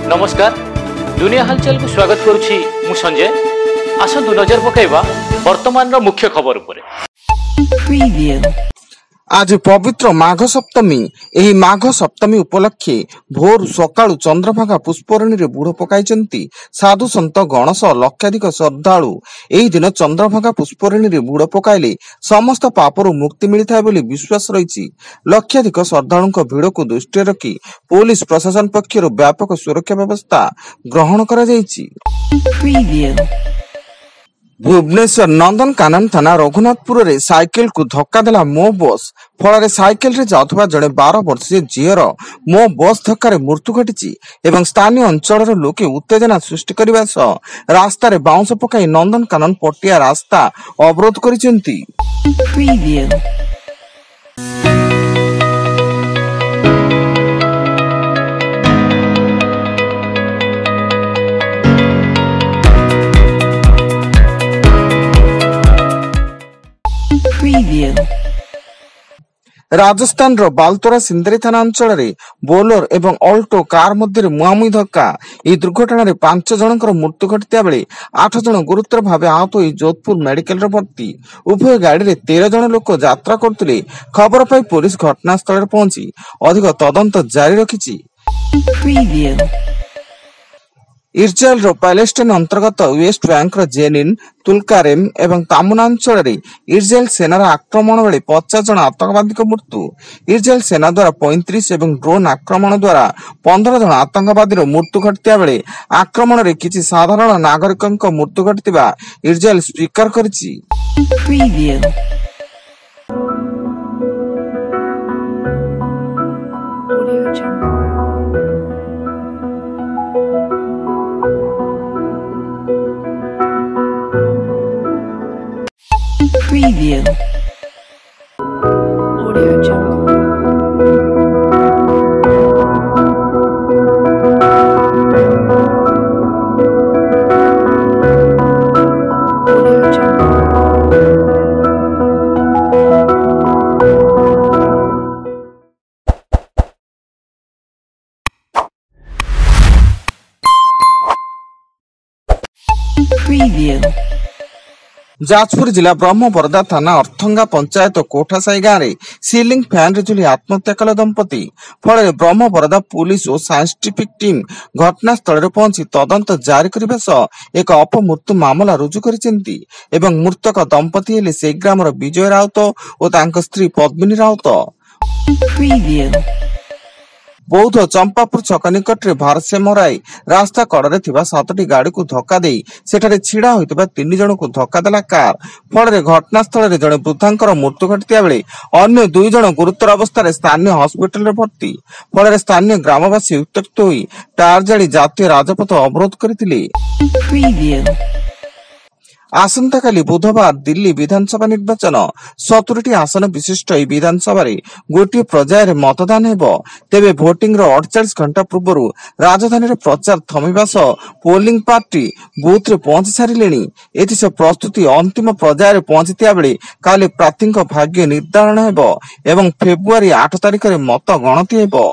नमस्कार दुनिया हालचाल को स्वागत करुछि मु संजय। आसंतु नजर पकाइबा वर्तमान रो मुख्य खबर उपरे। आज पवित्र माघ सप्तमी। एही माघ सप्तमी उपलक्षे भोर सकाळु चंद्रभागा पुष्परणी रे बुड़ पकाइचंती साधु संत गणेश लक्षाधिक श्रद्धालु। एही दिन चंद्रभागा पुष्परणी रे बुड़ पकाइले समस्त पापरु मुक्ति मिलिथाय बोली विश्वास रहिछि। लक्षाधिक श्रद्धालुंक भिड़ को दृष्टि रखी पुलिस प्रशासन पक्षरु व्यापक सुरक्षा व्यवस्था ग्रहण करा जायछि। भुवनेश्वर नंदनकानन थाना रघुनाथपुर रे साइकेल को धक्का देला मो बस। फल साइकेल रे जाउथबा जड़े 12 वर्षीय झीर मो बस धक्का रे मृत्यु घटी एवं स्थानीय अंचल लोके उत्तेजना सृष्टि करने सह रास्ता रे बाउंस पकाई नंदनकानन पटिया रास्ता अवरोध करिसेंती। राजस्थान रो बालतोरा सिंदरी थाना अंचल रे बोलर एवं अल्टो कार मध्य मुहामुही धक्का। यह दुर्घटना रे 5 जनकर मृत्यु घटिता बेले 8 जन गुरुतर भाव आहत होई जोधपुर मेडिकल रे भर्ती। उभय गाड़ी रे 13 जन लोक यात्रा करथिले। खबर पाई पुलिस घटनास्थल रे पहुंची अधिक तदंत जारी रखिछि। इस्राएल रो पैलेस्टाइन अंतर्गत वेस्ट बैंक रो जेनिन तुलकारेम एवं तामुना अंचल रे इस्राएल सेनार आक्रमण बेले 50 जन आतंकवादी को मृत्यु। इस्राएल सेना द्वारा 35 एवं ड्रोन आक्रमण द्वारा 15 जन आतंकवादी रो मृत्यु घटिता बेले आक्रमण रे किछि साधारण नागरिकक मृत्यु घटितिबा इस्राएल स्वीकार करिछि। Preview. Audio Jungle. Audio Jungle. Preview. Jajpur जिला ब्रह्मपरदा थाना अर्थंगा पंचायत कोठासाई गाँव में सीलिंग फैन रे झुली आत्महत्या कला दंपति। फल ब्रह्मपरदा पुलिस और साइंटिफिक टीम घटनास्थल रे पहुंची तदंत जारी करने सह एक अपमृत्यु मामला रुजु करिसेंती एवं मृतक दंपति हेले से ग्रामर विजय राउत और तांक स्त्री पद्मिनी राउत। बौद्ध चंपापुर छक निकट रे भारसाम्य हराई रास्ता कड़े थिबा 7टी गाड़ी को धक्का देई सेठारे छिड़ा होइतबा 3 जन को धक्का देला कार। फल रे घटनास्थल रे जने वृद्धांकर मृत्यु घटिया बेले अन्य 2 जन गुरुतर अवस्था रे स्थानीय हॉस्पिटल रे भर्ती। फल रे स्थानीय ग्रामवासी उत्त्यक्त होई टायर जाली जातीय राजपथ अवरोध करथिले। आसंता काली बुधवार दिल्ली विधानसभा निर्वाचन 70टी आसन विशिष्ट ई विधानसभा रे गोटे पर्यायर मतदान हेबो। तेबे भोटिंग रो 48 घंटा पूर्व राजधानी रे प्रचार थमिबा सह पोलिंग पार्टी बूथ रे पहुंची सारिलेनी। एथिसे प्रस्तुति अंतिम पर्यायर पहुंचतिया बेले काली प्रार्थीक भाग्य निर्धारण हेबो एवं फेब्रुआरी 8 तारिख रे मत गणति हेबो।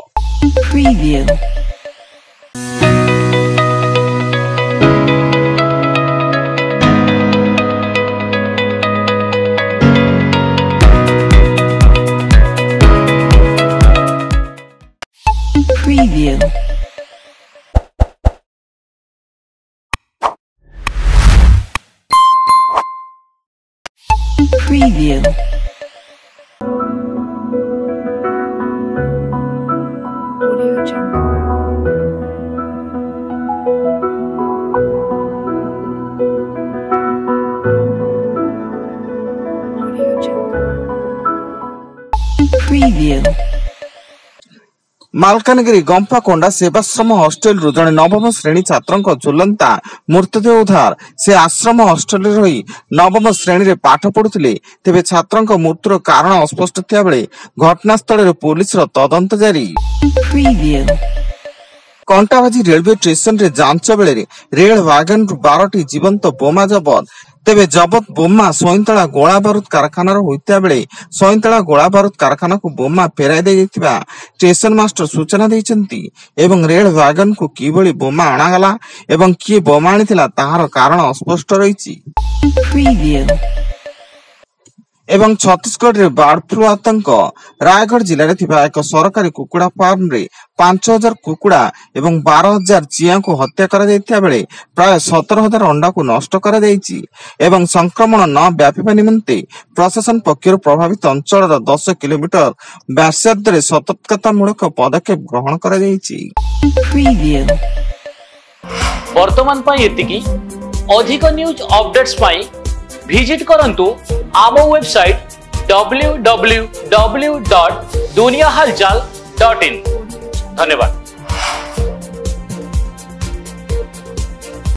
Preview. Preview. Audio Jungle. Audio Jungle. Preview. Malkangiri Gampakonda Sevashram hostel रु जड़े नवम श्रेणी छात्र झुलंता मृतदेह उद्धार। से आश्रम हॉस्टेल रही नवम श्रेणी रे पाठ पढ़ुथिले। तेबे छात्र मृत्युर कारण अस्पष्ट थिया बेले घटनास्थल रे पुलिस रो तदंत जारी। कंटाबाजी रेलवे स्टेशन रे जांच बेले रेल वागन 12टी जीवंत बोमा जबत। तेबे जबत बोमा सैंतला गोला बारूद कारखाना होता बेले सैंतला गोला बारूद कारखाना को बोमा फेराई दिया स्टेशन मास्टर सूचना देइचंती एवं रेल वागन को किभली बोमा अणागला एवं किए बोमा आनिथिला ताहार कारण अस्पष्ट रहिछि। Preview. एवं छत्तीसगढ़ रे बार्ड फ्लू आतंक रायगढ़ जिले में एक सरकारी कुकुड़ा फार्म रे 5000 कुकुड़ा एवं 12000 चिया को हत्या करा जायतिया बेले प्राय 17000 अंडा को नष्ट करा जायछि एवं संक्रमण न व्यापिबा निमंते प्रशासन पक्षर प्रभावित अंचल 10 किलोमीटर व्यासार्ध सतर्कतामूलक पदक्षेप ग्रहण करा जायछि। Preview. वर्तमान पाई एतिकी अधिक न्यूज अपडेट्स पाई विजिट करंतु आम वेबसाइट www.duniyahalchal.in। धन्यवाद।